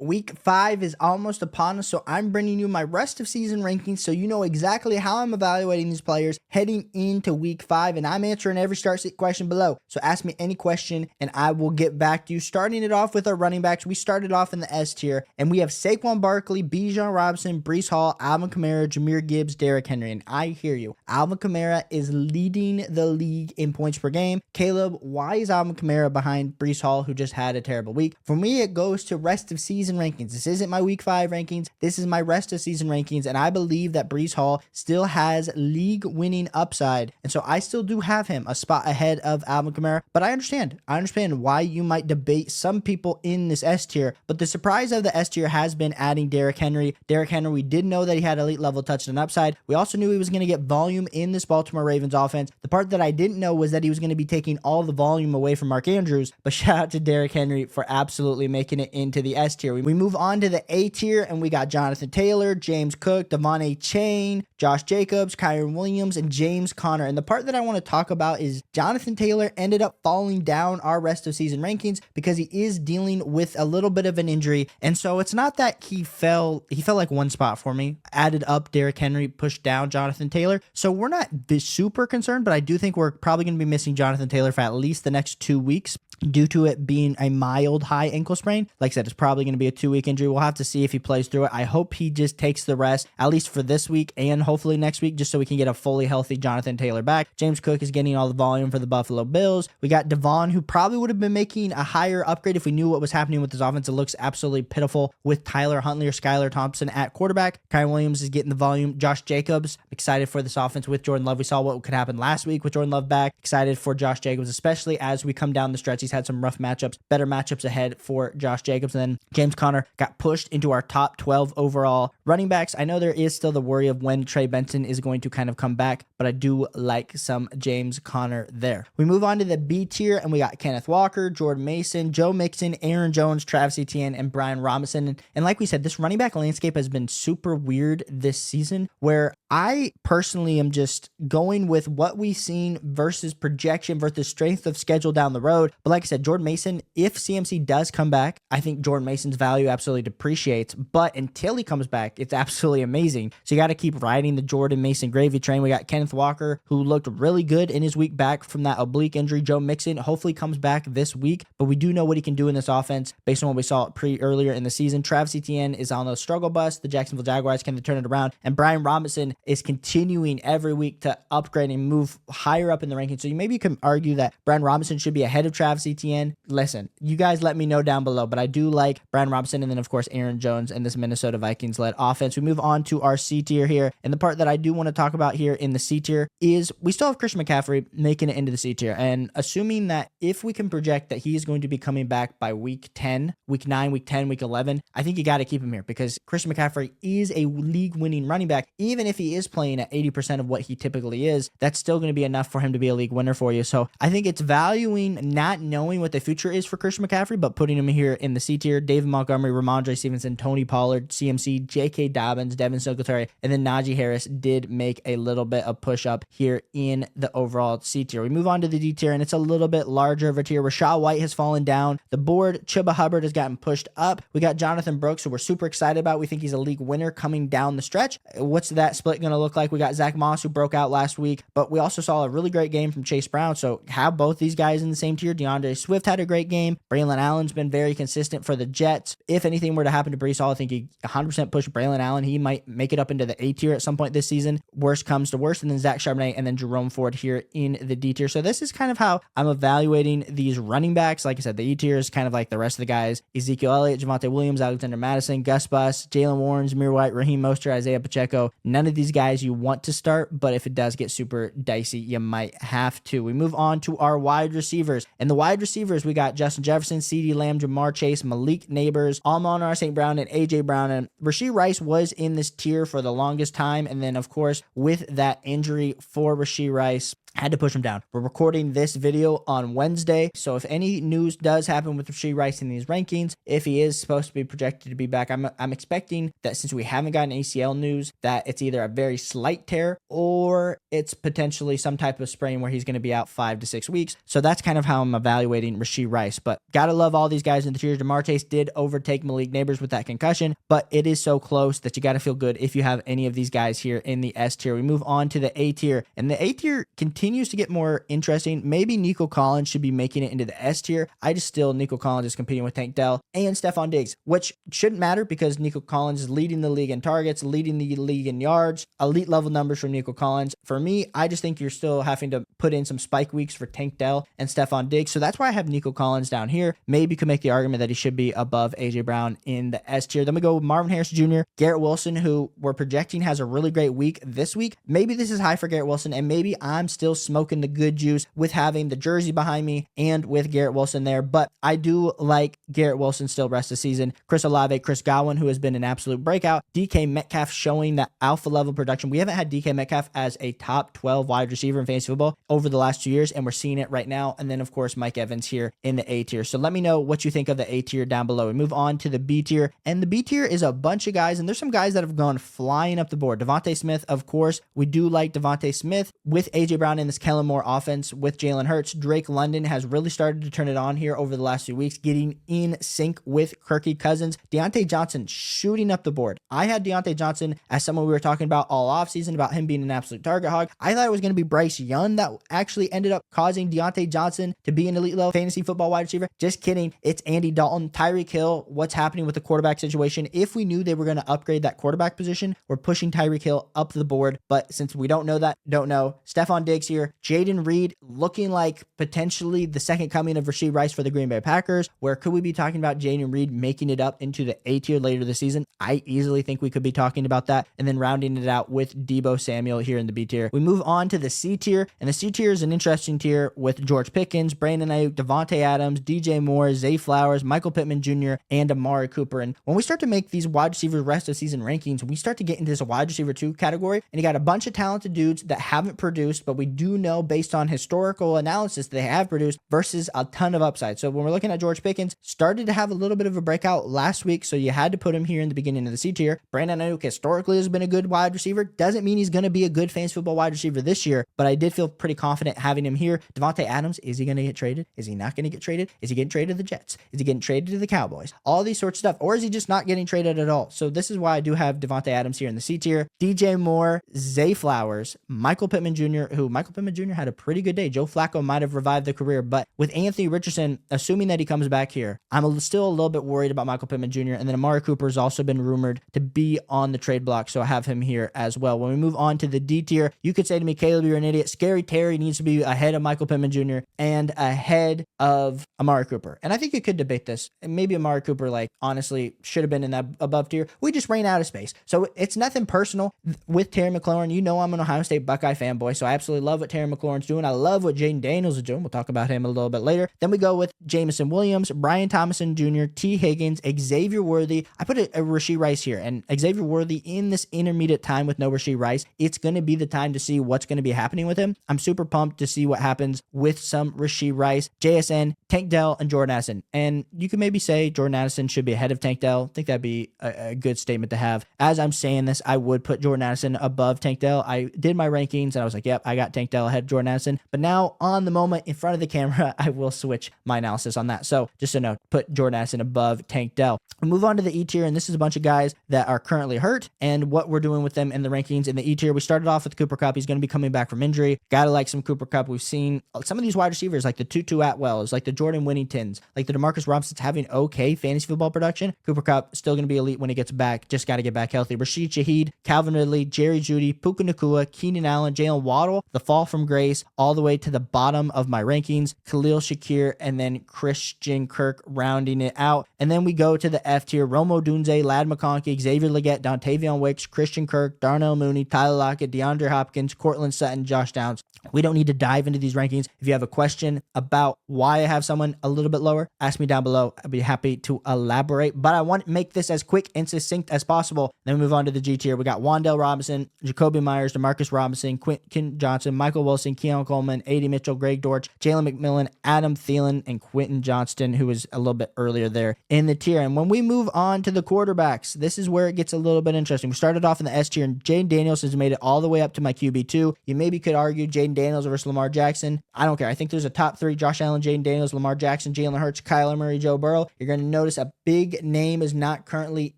Week 5 is almost upon us, so I'm bringing you my rest of season rankings so you know exactly how I'm evaluating these players heading into week 5, and I'm answering every start sit question below. So ask me any question and I will get back to you. Starting it off with our running backs, we started off in the S tier, and we have Saquon Barkley, Bijan Robinson, Breece Hall, Alvin Kamara, Jahmyr Gibbs, Derrick Henry, and I hear you. Alvin Kamara is leading the league in points per game. Caleb, why is Alvin Kamara behind Breece Hall, who just had a terrible week? For me, it goes to rest of season rankings. This isn't my week 5 rankings. This is my rest of season rankings, and I believe that Breece Hall still has league winning upside, and so I still do have him a spot ahead of Alvin Kamara. But I understand why you might debate some people in this S tier, but the surprise of the S tier has been adding Derrick Henry. Derrick Henry, we did know that he had elite level touchdown upside. We also knew he was going to get volume in this Baltimore Ravens offense. The part that I didn't know was that he was going to be taking all the volume away from Mark Andrews, but shout out to Derrick Henry for absolutely making it into the S tier. We move on to the A tier, and we got Jonathan Taylor, James Cook, Devon Achane, Josh Jacobs, Kyron Williams, and James Conner. And the part that I want to talk about is Jonathan Taylor ended up falling down our rest of season rankings because he is dealing with a little bit of an injury. And so it's not that he fell like one spot for me. Added up Derrick Henry, pushed down Jonathan Taylor. So we're not super concerned, but I do think we're probably going to be missing Jonathan Taylor for at least the next 2 weeks, due to it being a mild high ankle sprain. Like I said, it's probably going to be a 2-week injury. We'll have to see if he plays through it. I hope he just takes the rest, at least for this week and hopefully next week, just so we can get a fully healthy Jonathan Taylor back. James Cook is getting all the volume for the Buffalo Bills. We got Devon, who probably would have been making a higher upgrade if we knew what was happening with his offense. It looks absolutely pitiful with Tyler Huntley or Skylar Thompson at quarterback. Kyron Williams is getting the volume. Josh Jacobs, excited for this offense with Jordan Love. We saw what could happen last week with Jordan Love back. Excited for Josh Jacobs, especially as we come down the stretch. He's had some rough matchups. Better matchups ahead for Josh Jacobs. And then James Conner got pushed into our top 12 overall running backs. I know there is still the worry of when Trey Benson is going to kind of come back, but I do like some James Conner there. We move on to the B tier, and we got Kenneth Walker, Jordan Mason, Joe Mixon, Aaron Jones, Travis Etienne, and Brian Robinson. And like we said, this running back landscape has been super weird this season, where I personally am just going with what we've seen versus projection versus strength of schedule down the road. But like I said, Jordan Mason, if CMC does come back, I think Jordan Mason's value absolutely depreciates. But until he comes back, it's absolutely amazing. So you got to keep riding the Jordan Mason gravy train. We got Kenneth Walker, who looked really good in his week back from that oblique injury. Joe Mixon hopefully comes back this week, but we do know what he can do in this offense based on what we saw earlier in the season. Travis Etienne is on the struggle bus. The Jacksonville Jaguars can turn it around, and Brian Robinson is continuing every week to upgrade and move higher up in the rankings. So maybe you can argue that Brian Robinson should be ahead of Travis Etienne. Listen, you guys let me know down below, but I do like Brian Robinson, and then of course Aaron Jones and this Minnesota Vikings led offense. We move on to our C tier here, and the part that I do want to talk about here in the C tier is we still have Christian McCaffrey making it into the C tier, and assuming that if we can project that he is going to be coming back by week 10, week 9, week 10, week 11, I think you got to keep him here because Christian McCaffrey is a league winning running back. Even if he is playing at 80% of what he typically is, that's still going to be enough for him to be a league winner for you. So I think it's valuing not knowing what the future is for Christian McCaffrey, but putting him here in the C tier. David Montgomery, Ramondre Stevenson, Tony Pollard, CMC, J.K. Dobbins, Devin Singletary, and then Najee Harris did make a little bit of push up here in the overall C tier. We move on to the D tier, and it's a little bit larger of a tier. Rachaad White has fallen down the board. Chuba Hubbard has gotten pushed up. We got Jonathan Brooks, who we're super excited about. We think he's a league winner coming down the stretch. What's that split going to look like? We got Zach Moss, who broke out last week, but we also saw a really great game from Chase Brown. So have both these guys in the same tier. DeAndre Swift had a great game. Braylon Allen's been very consistent for the Jets. If anything were to happen to Breece Hall, I think he 100% push Braylon Allen. He might make it up into the A tier at some point this season. Worst comes to worst, and then Zach Charbonnet and then Jerome Ford here in the D tier. So this is kind of how I'm evaluating these running backs. Like I said, the E tier is kind of like the rest of the guys: Ezekiel Elliott, Javonte Williams, Alexander Madison, Gus Bus, Jalen Warren, Zamir White, Raheem Mostert, Isaiah Pacheco. None of these guys you want to start, but if it does get super dicey, you might have to. We move on to our wide receivers. And the wide receivers, we got Justin Jefferson, CeeDee Lamb, Jamar Chase, Malik Neighbors, Amon-Ra St. Brown, and AJ Brown. And Rashee Rice was in this tier for the longest time. And then, of course, with that injury for Rashee Rice, I had to push him down. We're recording this video on Wednesday, so if any news does happen with Rashee Rice in these rankings, if he is supposed to be projected to be back, I'm expecting that since we haven't gotten ACL news, that it's either a very slight tear or it's potentially some type of sprain where he's going to be out 5 to 6 weeks. So that's kind of how I'm evaluating Rashee Rice. But gotta love all these guys in the tiers. Jamar Chase did overtake Malik Neighbors with that concussion, but it is so close that you got to feel good if you have any of these guys here in the S tier. We move on to the A tier, and the A tier continues to get more interesting. Maybe Nico Collins should be making it into the S tier. Nico Collins is competing with Tank Dell and Stephon Diggs, which shouldn't matter because Nico Collins is leading the league in targets, leading the league in yards, elite level numbers from Nico Collins. For me, I just think you're still having to put in some spike weeks for Tank Dell and Stephon Diggs. So that's why I have Nico Collins down here. Maybe you could make the argument that he should be above AJ Brown in the S tier. Then we go with Marvin Harris Jr., Garrett Wilson, who we're projecting has a really great week this week. Maybe this is high for Garrett Wilson, and maybe I'm still smoking the good juice with having the jersey behind me and with Garrett Wilson there, but I do like Garrett Wilson still rest of the season. Chris Olave, Chris Godwin, who has been an absolute breakout. DK Metcalf showing that alpha level production. We haven't had DK Metcalf as a top 12 wide receiver in fantasy football over the last 2 years, and we're seeing it right now. And then, of course, Mike Evans here in the A tier. So let me know what you think of the A tier down below. We move on to the B tier, and the B tier is a bunch of guys, and there's some guys that have gone flying up the board. Devontae Smith, of course. We do like Devontae Smith with AJ Brown in this Kellen Moore offense with Jalen Hurts. Drake London has really started to turn it on here over the last few weeks, getting in sync with Kirky Cousins. Deontay Johnson shooting up the board. I had Deontay Johnson as someone we were talking about all offseason about him being an absolute target hog. I thought it was going to be Bryce Young that actually ended up causing Deontay Johnson to be an elite level fantasy football wide receiver. Just kidding. It's Andy Dalton. Tyreek Hill, what's happening with the quarterback situation? If we knew they were going to upgrade that quarterback position, we're pushing Tyreek Hill up the board. But since we don't know that, don't know. Stephon Diggs here. Jaden Reed looking like potentially the second coming of Rashee Rice for the Green Bay Packers. Where could we be talking about Jaden Reed making it up into the A tier later this season? I easily think we could be talking about that. And then rounding it out with Deebo Samuel here in the B tier. We move on to the C tier, and the C tier is an interesting tier with George Pickens, Brandon Ayuk, Devontae Adams, DJ Moore, Zay Flowers, Michael Pittman Jr., and Amari Cooper. And when we start to make these wide receiver rest of season rankings, we start to get into this wide receiver 2 category, and you got a bunch of talented dudes that haven't produced, but we do know based on historical analysis they have produced versus a ton of upside. So when we're looking at George Pickens, started to have a little bit of a breakout last week, so you had to put him here in the beginning of the C tier. Brandon Ayuk historically has been a good wide receiver. Doesn't mean he's going to be a good fantasy football wide receiver this year, but I did feel pretty confident having him here. Devontae Adams, is he going to get traded? Is he not going to get traded? Is he getting traded to the Jets? Is he getting traded to the Cowboys? All these sorts of stuff. Or is he just not getting traded at all? So this is why I do have Devontae Adams here in the C tier. DJ Moore, Zay Flowers, Michael Pittman Jr., who Michael Pittman Jr. had a pretty good day. Joe Flacco might have revived the career, but with Anthony Richardson, assuming that he comes back here, I'm still a little bit worried about Michael Pittman Jr. And then Amari Cooper has also been rumored to be on the trade block, so I have him here as well. When we move on to the D tier, you could say to me, Caleb, you're an idiot. Scary Terry needs to be ahead of Michael Pittman Jr. and ahead of Amari Cooper. And I think you could debate this. And maybe Amari Cooper, honestly, should have been in that above tier. We just ran out of space. So it's nothing personal with Terry McLaurin. You know I'm an Ohio State Buckeye fanboy, so I absolutely love what Terry McLaurin's doing. I love what Jaden Daniels is doing. We'll talk about him a little bit later. Then we go with Jameson Williams, Brian Thomason Jr., T. Higgins, Xavier Worthy. I put a Rashee Rice here, and Xavier Worthy in this intermediate time with no Rashee Rice, it's going to be the time to see what's going to be happening with him. I'm super pumped to see what happens with some Rashee Rice, JSN, Tank Dell, and Jordan Addison. And you could maybe say Jordan Addison should be ahead of Tank Dell. I think that'd be a good statement to have. As I'm saying this, I would put Jordan Addison above Tank Dell. I did my rankings, and I was like, yep, I got Tank Dell ahead of Jordan Addison. But now, on the moment, in front of the camera, I will switch my analysis on that. So just to note, put Jordan Addison above Tank Dell. We move on to the E tier, and this is a bunch of guys that are currently hurt and what we're doing with them in the rankings. In the E tier, we started off with Cooper Kupp. He's going to be coming back from injury. Gotta like some Cooper Kupp. We've seen some of these wide receivers like the Tutu Atwells, like the Jordan Whittingtons, like the DeMarcus Robinsons having okay fantasy football production. Cooper Kupp still going to be elite when he gets back. Just got to get back healthy. Rashid Shaheed, Calvin Ridley, Jerry Jeudy, Puka Nacua, Keenan Allen, Jalen Waddle, the fall from grace all the way to the bottom of my rankings. Khalil Shakir, and then Christian Kirk rounding it out. And then we go to the F tier. Romo Dunze, Lad McConkey, Xavier Legette, Dontavion Wicks, Christian Kirk, Darnell Mooney, Tyler Lockett, DeAndre Hopkins, Cortland Sutton, Josh Downs. We don't need to dive into these rankings. If you have a question about why I have someone a little bit lower, ask me down below. I'd be happy to elaborate, but I want to make this as quick and succinct as possible. Then we move on to the G tier. We got Wan'Dale Robinson, Jacoby Myers, Demarcus Robinson, Quentin Johnson, Michael Wilson, Keon Coleman, A.D. Mitchell, Greg Dortch, Jalen McMillan, Adam Thielen, and Quentin Johnston, who was a little bit earlier there in the tier. And when we move on to the quarterbacks, this is where it gets a little bit interesting. We started off in the S tier, and Jaden Daniels has made it all the way up to my QB2. You maybe could argue Jaden Daniels versus Lamar Jackson. I don't care. I think there's a top three: Josh Allen, Jaden Daniels, Lamar Jackson, Jalen Hurts, Kyler Murray, Joe Burrow. You're going to notice a big name is not currently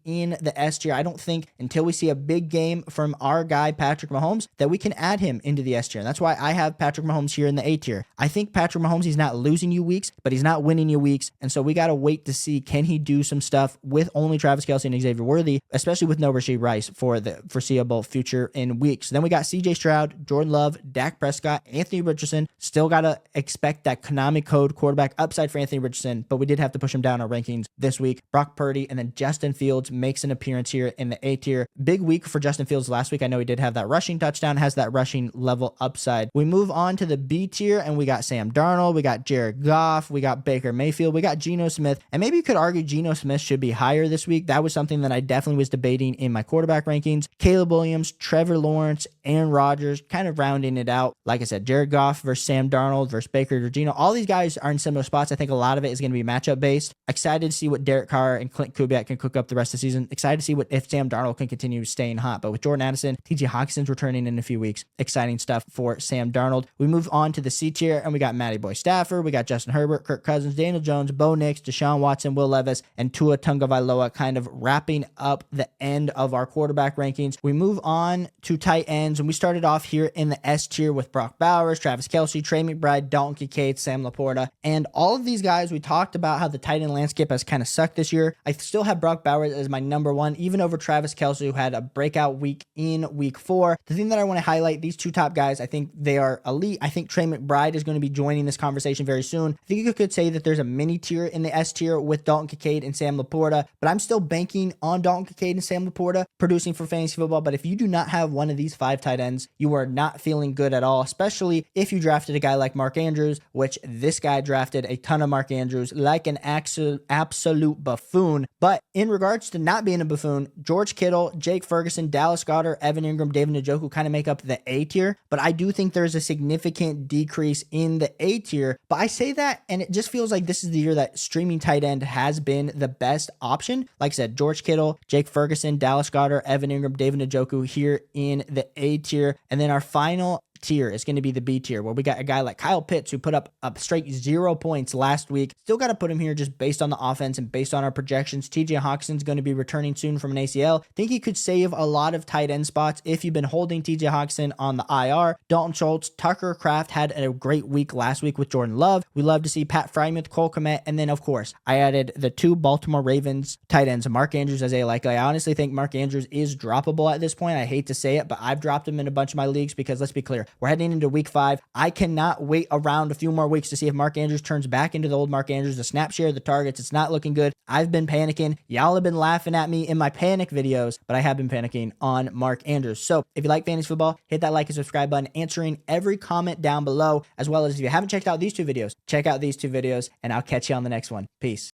in the S tier. I don't think until we see a big game from our guy, Patrick Mahomes, that we can add him into the S tier. And that's why I have Patrick Mahomes here in the A tier. I think Patrick Mahomes, he's not losing you weeks, but he's not winning you weeks. And so we got to wait to see, can he do some stuff with only Travis Kelce and Xavier Worthy, especially with no Rashee Rice for the foreseeable future in weeks. Then we got CJ Stroud, Jordan Love, Dak Prescott, Anthony Richardson. Still got to expect that Konami code quarterback upside for Anthony Richardson, but we did have to push him down our rankings this week. Brock Purdy, and then Justin Fields makes an appearance here in the A tier. Big week for Justin Fields last week. I know he did have that rushing touchdown, has that rushing level upside. We move on to the B tier, and we got Sam Darnold, we got Jared Goff, we got Baker Mayfield, we got Geno Smith, and maybe you could argue Geno Smith should be higher this week. That was something that I definitely was debating in my quarterback rankings. Caleb Williams, Trevor Lawrence, Aaron Rodgers, kind of rounding it out. Like I said, Jared Goff versus Sam Darnold versus Baker or Geno. All these guys are in similar spots. I think a lot of it is going to be matchup based. Excited to see what Derek Carr and Clint Kubiak can cook up the rest of the season. Excited to see if Sam Darnold can continue staying hot. But with Jordan Addison, TJ Hawkinson's returning in a few weeks. Exciting stuff for Sam Darnold. We move on to the C tier, and we got Matty Boy Stafford, we got Justin Herbert, Kirk Cousins, Daniel Jones, Bo Nix, Deshaun Watson, Will Levis, and Tua Tagovailoa, kind of wrapping up the end of our quarterback rankings. We move on to tight ends, and we started off here in the S tier with Brock Bowers, Travis Kelce, Trey McBride, Dalton Kincaid, Sam Laporta, and all of these guys. We talked about how the tight end landscape has kind of sucked this year. I still have Brock Bowers as my number one, even over Travis Kelce, who had a breakout week in week 4. The thing that I want to highlight, these two top guys, I think they are elite. I think Trey McBride is going to be joining this conversation very soon. I think you could say that there's a mini tier in the S tier with Dalton Kincaid and Sam Laporta, but I'm still banking on Dalton Kincaid and Sam Laporta producing for fantasy football. But if you do not have one of these 5 tight ends, you are not feeling good at all, especially if you drafted a guy like Mark Andrews, which this guy drafted a ton of Mark Andrews like an absolute buffoon. But in regards to not being a buffoon, George Kittle, Jake Ferguson, Dallas Goedert, Evan Ingram, David Njoku kind of make up the A tier. But I do think there's a significant decrease in the A tier. But I say that, and it just feels like this is the year that streaming tight end has been the best option. Like I said, George Kittle, Jake Ferguson, Dallas Goedert, Evan Ingram, David Njoku here in the A tier. And then our final tier is going to be the B tier, where we got a guy like Kyle Pitts, who put up a straight 0 points last week. Still got to put him here just based on the offense and based on our projections. TJ Hawkinson's going to be returning soon from an ACL. Think he could save a lot of tight end spots if you've been holding TJ Hawkinson on the IR. Dalton Schultz, Tucker Kraft had a great week last week with Jordan Love. We love to see Pat Freiermuth, Cole Kmet, and then of course I added the 2 Baltimore Ravens tight ends, Mark Andrews, Isaiah Likely. I honestly think Mark Andrews is droppable at this point. I hate to say it, but I've dropped him in a bunch of my leagues because let's be clear, we're heading into week 5. I cannot wait around a few more weeks to see if Mark Andrews turns back into the old Mark Andrews. The snap share, the targets, it's not looking good. I've been panicking. Y'all have been laughing at me in my panic videos, but I have been panicking on Mark Andrews. So if you like fantasy football, hit that like and subscribe button, answering every comment down below, as well as if you haven't checked out these 2 videos, check out these 2 videos, and I'll catch you on the next one. Peace.